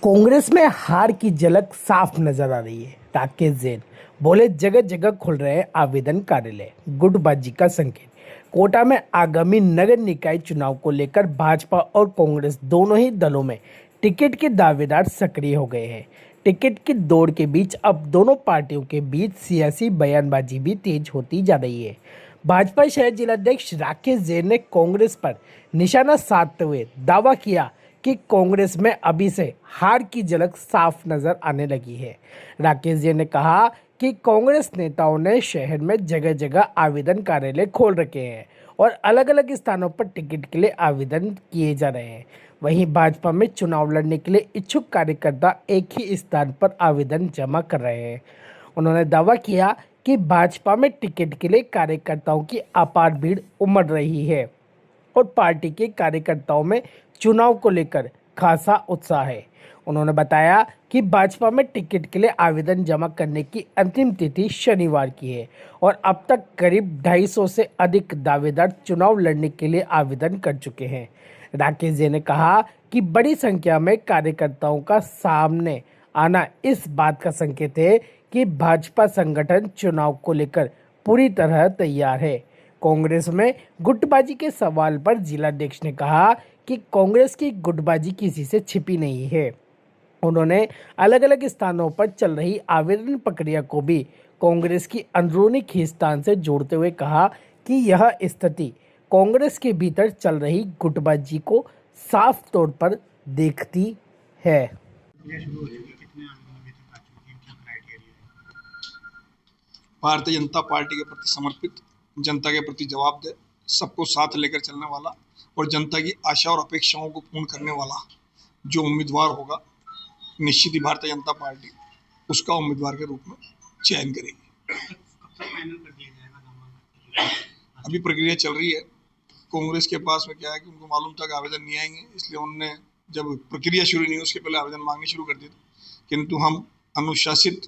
कांग्रेस में हार की झलक साफ नजर आ रही है। राकेश जैन बोले, जगह जगह खुल रहे हैं आवेदन कार्यालय, गुटबाजी का संकेत। कोटा में आगामी नगर निकाय चुनाव को लेकर भाजपा और कांग्रेस दोनों ही दलों में टिकट के दावेदार सक्रिय हो गए हैं। टिकट की दौड़ के बीच अब दोनों पार्टियों के बीच सियासी बयानबाजी भी तेज होती जा रही है। भाजपा शहर जिलाध्यक्ष राकेश जैन ने कांग्रेस पर निशाना साधते हुए दावा किया कि कांग्रेस में अभी से हार की झलक साफ नजर आने लगी है। राकेश जी ने कहा कि कांग्रेस नेताओं ने शहर में जगह जगह आवेदन कार्यालय खोल रखे हैं और अलग अलग स्थानों पर टिकट के लिए आवेदन किए जा रहे हैं। वहीं भाजपा में चुनाव लड़ने के लिए इच्छुक कार्यकर्ता एक ही स्थान पर आवेदन जमा कर रहे हैं। उन्होंने दावा किया कि भाजपा में टिकट के लिए कार्यकर्ताओं की अपार भीड़ उमड़ रही है और पार्टी के कार्यकर्ताओं में चुनाव को लेकर खासा उत्साह है। उन्होंने बताया कि भाजपा में टिकट के लिए आवेदन जमा करने की अंतिम तिथि शनिवार की है और अब तक करीब 250 से अधिक दावेदार चुनाव लड़ने के लिए आवेदन कर चुके हैं। राकेश जी ने कहा कि बड़ी संख्या में कार्यकर्ताओं का सामने आना इस बात का संकेत है कि भाजपा संगठन चुनाव को लेकर पूरी तरह तैयार है। कांग्रेस में गुटबाजी के सवाल पर जिलाध्यक्ष ने कहा कि कांग्रेस की गुटबाजी किसी से छिपी नहीं है। उन्होंने अलग अलग स्थानों पर चल रही आवेदन प्रक्रिया को भी कांग्रेस की अंदरूनी खींचतान से जोड़ते हुए कहा कि यह स्थिति कांग्रेस के भीतर चल रही गुटबाजी को साफ तौर पर देखती है। भारतीय जनता पार्टी के प्रति समर्पित, जनता के प्रति जवाबदेह, सबको साथ लेकर चलने वाला और जनता की आशा और अपेक्षाओं को पूर्ण करने वाला जो उम्मीदवार होगा, निश्चित ही भारतीय जनता पार्टी उसका उम्मीदवार के रूप में चयन करेगी। अभी प्रक्रिया चल रही है। कांग्रेस के पास में क्या है कि उनको मालूम था कि आवेदन नहीं आएंगे, इसलिए उन्होंने जब प्रक्रिया शुरू नहीं हुई उसके पहले आवेदन मांगने शुरू कर दिए थे। किंतु हम अनुशासित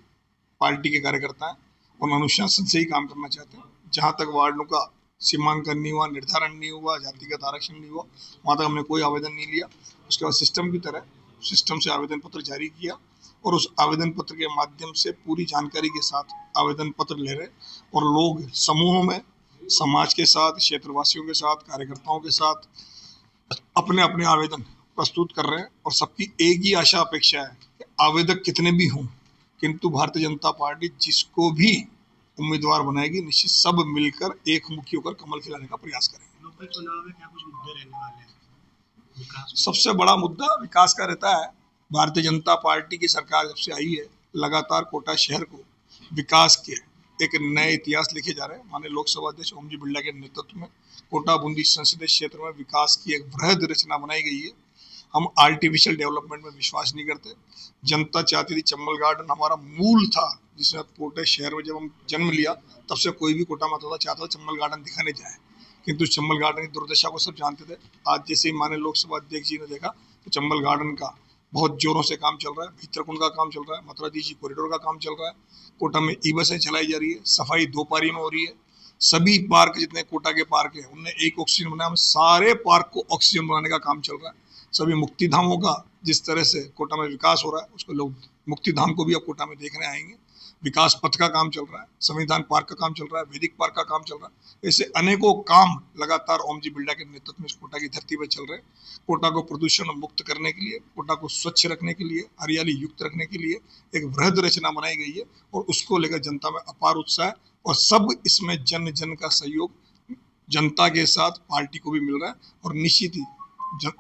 पार्टी के कार्यकर्ता हैं और अनुशासन से ही काम करना चाहते हैं। जहाँ तक वार्डों का सीमांकन नहीं हुआ, निर्धारण नहीं हुआ, जातिगत आरक्षण नहीं हुआ, वहाँ तक हमने कोई आवेदन नहीं लिया। उसके बाद सिस्टम की तरह सिस्टम से आवेदन पत्र जारी किया और उस आवेदन पत्र के माध्यम से पूरी जानकारी के साथ आवेदन पत्र ले रहे और लोग समूहों में समाज के साथ, क्षेत्रवासियों के साथ, कार्यकर्ताओं के साथ अपने अपने आवेदन प्रस्तुत कर रहे हैं और सबकी एक ही आशा अपेक्षा है कि आवेदक कितने भी हों, किंतु भारतीय जनता पार्टी जिसको भी उम्मीदवार बनाएगी, निश्चित सब मिलकर एक मुखी होकर कमल खिलाने का प्रयास करेंगे। लोकल चुनाव में क्या कुछ मुद्दे रहने वाले हैं? सबसे बड़ा मुद्दा विकास का रहता है। भारतीय जनता पार्टी की सरकार जब से आई है, लगातार कोटा शहर को विकास के एक नए इतिहास लिखे जा रहे हैं। माननीय लोकसभा अध्यक्ष ओम जी बिरला के नेतृत्व में कोटा बूंदी संसदीय क्षेत्र में विकास की एक वृहद रचना बनाई गई है। हम आर्टिफिशियल डेवलपमेंट में विश्वास नहीं करते। जनता चाहती थी चंबल गार्डन हमारा मूल था, जिसमें कोटे शहर में जब हम जन्म लिया तब से कोई भी कोटा मतदाता चाहता था चंबल गार्डन दिखाने जाए, किंतु चंबल गार्डन की दुर्दशा को सब जानते थे। आज जैसे ही माननीय लोकसभा अध्यक्ष जी ने देखा तो चंबल गार्डन का बहुत जोरों से काम चल रहा है, भीतरकुंड का काम चल रहा है, मथुरा जी कॉरिडोर का काम चल रहा है, कोटा में ई बसें चलाई जा रही है, सफाई 2 पारी में हो रही है। सभी पार्क जितने कोटा के पार्क हैं उनने एक ऑक्सीजन बनाया, हम सारे पार्क को ऑक्सीजन बनाने का काम चल रहा है। सभी मुक्ति धामों का जिस तरह से कोटा में विकास हो रहा है, उसको लोग मुक्ति धाम को भी अब कोटा में देखने आएंगे। विकास पथ का काम चल रहा है, संविधान पार्क का काम चल रहा है, वैदिक पार्क का काम चल रहा है। ऐसे अनेकों काम लगातार ओम जी बिरला के नेतृत्व में इस कोटा की धरती पर चल रहे हैं। कोटा को प्रदूषण मुक्त करने के लिए, कोटा को स्वच्छ रखने के लिए, हरियाली युक्त रखने के लिए एक वृहद रचना बनाई गई है और उसको लेकर जनता में अपार उत्साह है और सब इसमें जन जन का सहयोग जनता के साथ पार्टी को भी मिल रहा है। और निश्चित ही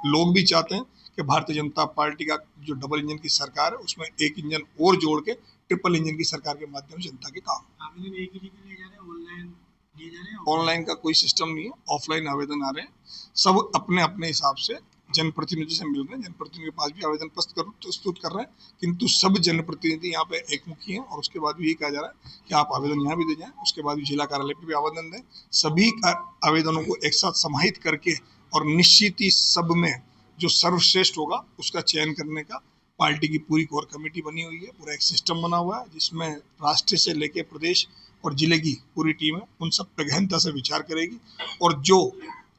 लोग भी चाहते हैं कि भारतीय जनता पार्टी का जो डबल इंजन की सरकार है उसमें एक इंजन और जोड़ के ट्रिपल इंजन की सरकार के माध्यम से जनता के काम। आवेदन एक ही जगह ले जा रहे हैं, ऑनलाइन दिए जा रहे हैं? ऑनलाइन का कोई सिस्टम नहीं है, ऑफलाइन आवेदन आ रहे हैं। सब अपने अपने हिसाब से जनप्रतिनिधि से मिल रहे हैं, जनप्रतिनिधि के पास भी आवेदन प्रस्तुत कर रहे हैं, किंतु सब जनप्रतिनिधि यहाँ पे एकमुखी हैं। और उसके बाद भी ये कहा जा रहा है कि आप आवेदन यहाँ भी दे जाएं, उसके बाद भी जिला कार्यालय पे भी आवेदन दें। सभी आवेदनों को एक साथ समाहित करके और निश्चित ही सब में जो सर्वश्रेष्ठ होगा उसका चयन करने का पार्टी की पूरी कोर कमेटी बनी हुई है। पूरा एक सिस्टम बना हुआ है जिसमें राष्ट्र से लेके प्रदेश और जिले की पूरी टीम है, उन सब पे गहनता से विचार करेगी और जो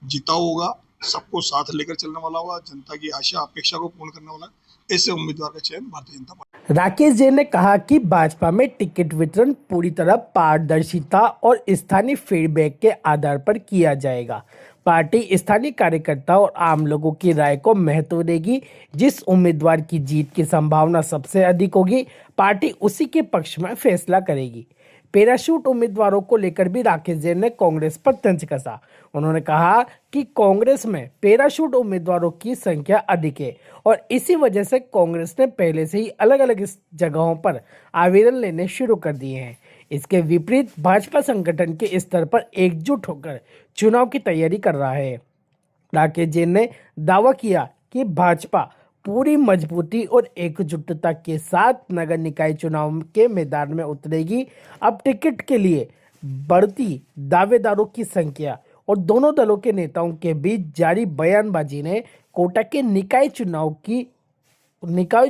जिताऊ होगा सबको साथ लेकर चलने वाला होगा, जनता की आशा अपेक्षा को पूर्ण करने वाला है। ऐसे उम्मीदवार का चयन भारतीय जनता पार्टी। राकेश जैन ने कहा कि भाजपा में टिकट वितरण पूरी तरह पारदर्शिता और स्थानीय फीडबैक के आधार पर किया जाएगा। पार्टी स्थानीय कार्यकर्ता और आम लोगों की राय को महत्व देगी। जिस उम्मीदवार की जीत की संभावना सबसे अधिक होगी, पार्टी उसी के पक्ष में फैसला करेगी। पैराशूट उम्मीदवारों को लेकर भी राकेश जैन ने कांग्रेस पर तंज कसा। उन्होंने कहा कि कांग्रेस में पैराशूट उम्मीदवारों की संख्या अधिक है और इसी वजह से कांग्रेस ने पहले से ही अलग अलग जगहों पर आवेदन लेने शुरू कर दिए हैं। इसके विपरीत भाजपा संगठन के स्तर पर एकजुट होकर चुनाव की तैयारी कर रहा है। राकेश जैन ने दावा किया कि भाजपा पूरी मजबूती और एकजुटता के साथ नगर निकाय चुनाव के मैदान में उतरेगी। अब टिकट के लिए बढ़ती दावेदारों की संख्या और दोनों दलों के नेताओं के बीच जारी बयानबाजी ने कोटा के निकाय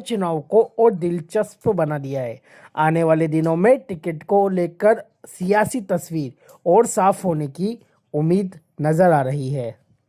चुनाव को और दिलचस्प बना दिया है। आने वाले दिनों में टिकट को लेकर सियासी तस्वीर और साफ होने की उम्मीद नजर आ रही है।